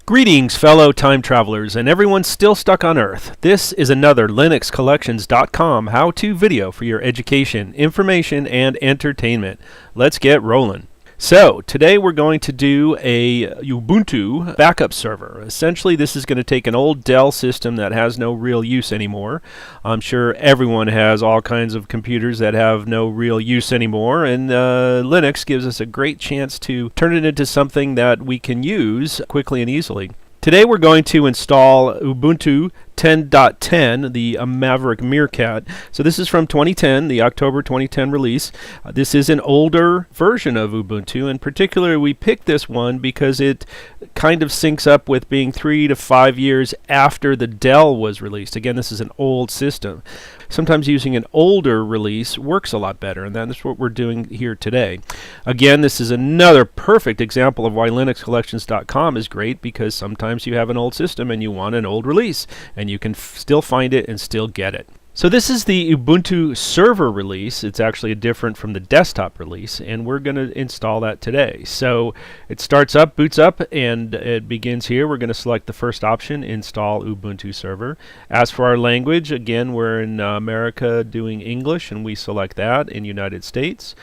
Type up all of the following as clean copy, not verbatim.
Greetings, fellow time travelers, and everyone still stuck on Earth. This is another LinuxCollections.com how-to video for your education, information, and entertainment. Let's get rolling. So, today we're going to do a Ubuntu backup server. Essentially, this is going to take an old Dell system that has no real use anymore. I'm sure everyone has all kinds of computers that have no real use anymore, and Linux gives us a great chance to turn it into something that we can use quickly and easily. Today we're going to install Ubuntu 10.10, the Maverick Meerkat. So this is from 2010, the October 2010 release. This is an older version of Ubuntu. In particular, we picked this one because it kind of syncs up with being 3 to 5 years after the Dell was released. Again, this is an old system. Sometimes using an older release works a lot better, and that's what we're doing here today. Again, this is another perfect example of why LinuxCollections.com is great, because sometimes you have an old system and you want an old release, and you can still find it and still get it. So this is the Ubuntu Server release. It's actually different from the desktop release, and we're going to install that today. So it starts up, boots up, and it begins here. We're going to select the first option, Install Ubuntu Server. As for our language, again, we're in America doing English, and we select that in United States.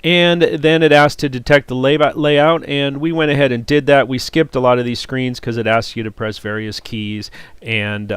And then it asks to detect the layout, and we went ahead and did that. We skipped a lot of these screens because it asks you to press various keys, and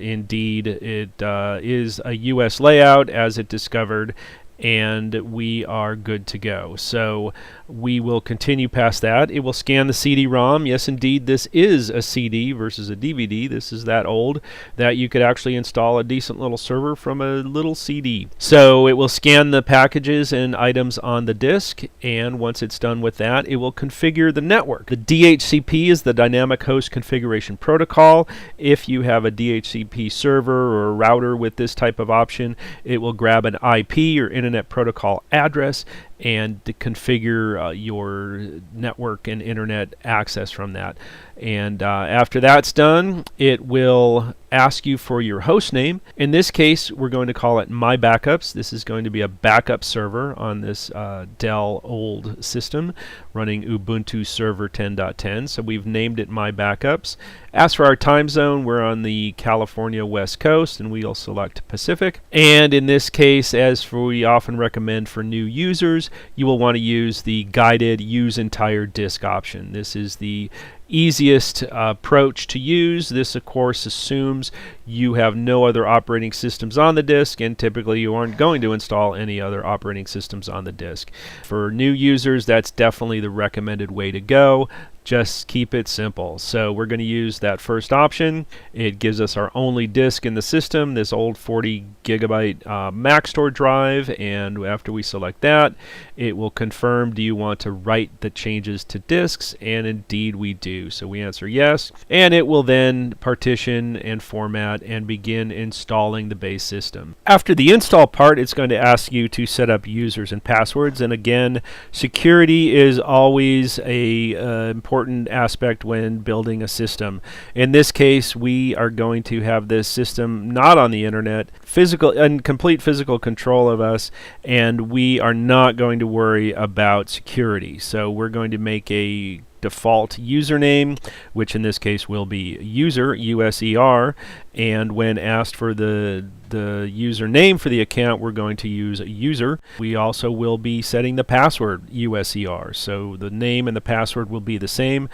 indeed it is a US layout as it discovered, and we are good to go. So we will continue past that. It will scan the CD-ROM. Yes, indeed, this is a CD versus a DVD. This is that old that you could actually install a decent little server from a little CD. So it will scan the packages and items on the disk, and once it's done with that, it will configure the network. The DHCP is the Dynamic Host Configuration Protocol. If you have a DHCP server or a router with this type of option, it will grab an IP or Internet Protocol address and to configure your network and internet access from that. And after that's done, it will ask you for your host name. In this case, we're going to call it My Backups. This is going to be a backup server on this Dell old system running Ubuntu Server 10.10. So we've named it My Backups. As for our time zone, we're on the California West Coast, and we'll select Pacific. And in this case, as we often recommend for new users, you will want to use the guided use entire disk option. This is the easiest approach to use. This, of course, assumes you have no other operating systems on the disk, and typically you aren't going to install any other operating systems on the disk. For new users, that's definitely the recommended way to go. Just keep it simple. So we're going to use that first option. It gives us our only disk in the system, this old 40 gigabyte Mac Store drive, and after we select that, it will confirm, do you want to write the changes to disks? And indeed we do. So we answer yes, and it will then partition and format and begin installing the base system. After the install part, it's going to ask you to set up users and passwords, and again, security is always a important aspect when building a system. In this case, we are going to have this system not on the internet, physical and complete physical control of us, and we are not going to worry about security. So we're going to make a default username, which in this case will be user, USER, and when asked for the username for the account, we're going to use user. We also will be setting the password USER, so the name and the password will be the same.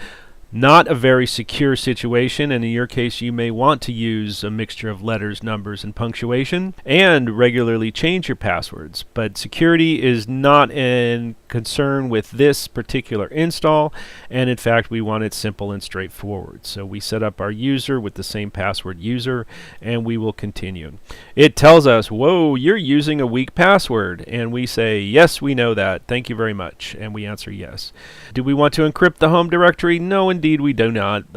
Not a very secure situation, and in your case you may want to use a mixture of letters, numbers, and punctuation, and regularly change your passwords. But security is not in concern with this particular install, and in fact we want it simple and straightforward. So we set up our user with the same password user, and we will continue. It tells us, whoa, you're using a weak password, and we say, yes, we know that, thank you very much, and we answer yes. Do we want to encrypt the home directory? No, indeed we do not.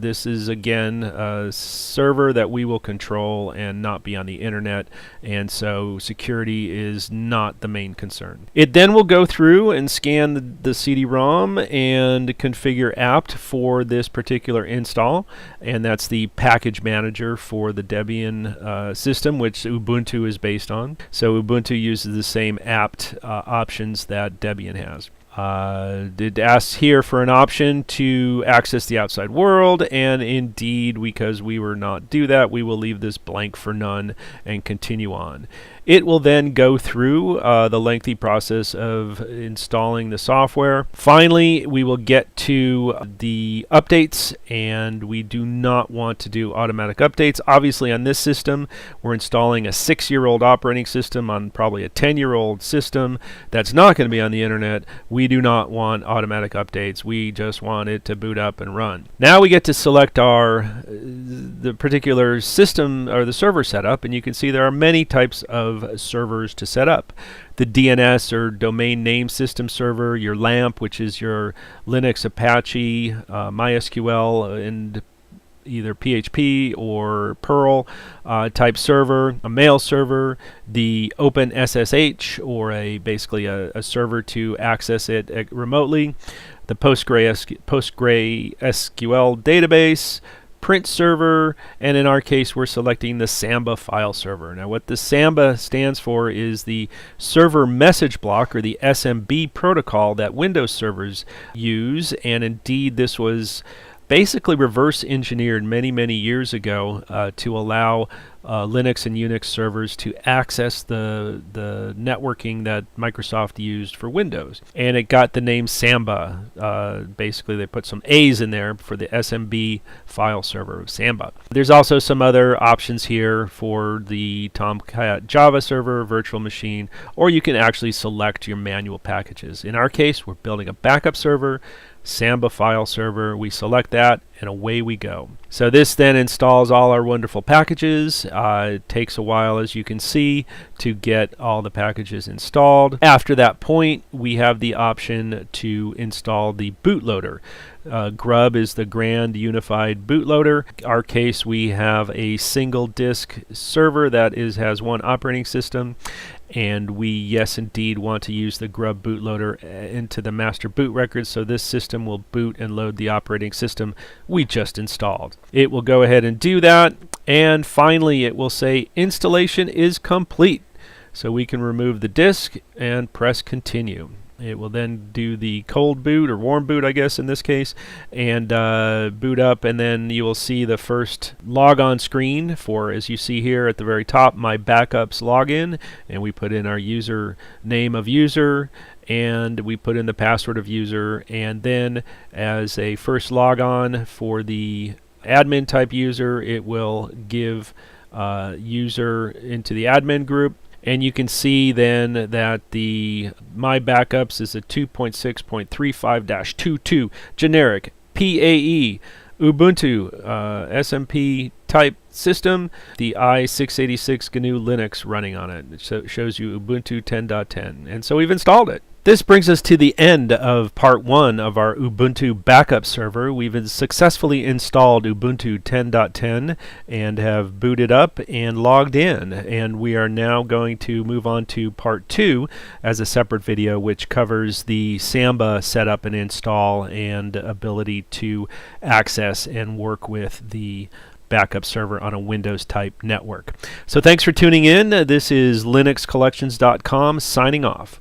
This is again a server that we will control and not be on the internet, and so security is not the main concern. It then will go through and scan the CD-ROM and configure apt for this particular install, and that's the package manager for the Debian system, which Ubuntu is based on. So Ubuntu uses the same apt options that Debian has. It asks here for an option to access the outside world, and indeed, because we will not do that, we will leave this blank for none and continue on. It will then go through the lengthy process of installing the software. Finally, we will get to the updates, and we do not want to do automatic updates. Obviously, on this system, we're installing a 6-year-old operating system on probably a 10-year-old system that's not going to be on the internet. We do not want automatic updates. We just want it to boot up and run. Now we get to select the particular system or the server setup, and you can see there are many types of servers to set up. The DNS or domain name system server, your LAMP, which is your Linux, Apache, MySQL, and either PHP or Perl type server, a mail server, the OpenSSH, or basically a server to access it remotely, the PostgreSQL database, print server, and in our case we're selecting the Samba file server. Now what the Samba stands for is the server message block, or the SMB protocol that Windows servers use, and indeed this was basically reverse engineered many years ago to allow Linux and Unix servers to access the networking that Microsoft used for Windows. And it got the name Samba. Basically, they put some A's in there for the SMB file server of Samba. There's also some other options here for the Tomcat Java server, virtual machine, or you can actually select your manual packages. In our case, we're building a backup server, Samba file server. We select that, and away we go. So this then installs all our wonderful packages. It takes a while, as you can see, to get all the packages installed. After that point, we have the option to install the bootloader. Grub is the Grand Unified Bootloader. In our case, we have a single disk server that has one operating system, and we, yes indeed, want to use the Grub bootloader into the master boot record, so this system will boot and load the operating system we just installed. It will go ahead and do that, and finally it will say installation is complete. So we can remove the disk and press continue. It will then do the cold boot, or warm boot I guess in this case, and boot up, and then you will see the first logon screen for, as you see here at the very top, my backups login, and we put in our user name of user, and we put in the password of user, and then as a first logon for the admin type user, it will give user into the admin group. And you can see then that the My Backups is a 2.6.35-22 generic PAE Ubuntu SMP type system, the i686 GNU Linux running on it. So it shows you Ubuntu 10.10. And so we've installed it. This brings us to the end of part 1 of our Ubuntu backup server. We've successfully installed Ubuntu 10.10 and have booted up and logged in. And we are now going to move on to part 2 as a separate video, which covers the Samba setup and install and ability to access and work with the backup server on a Windows type network. So thanks for tuning in. This is LinuxCollections.com signing off.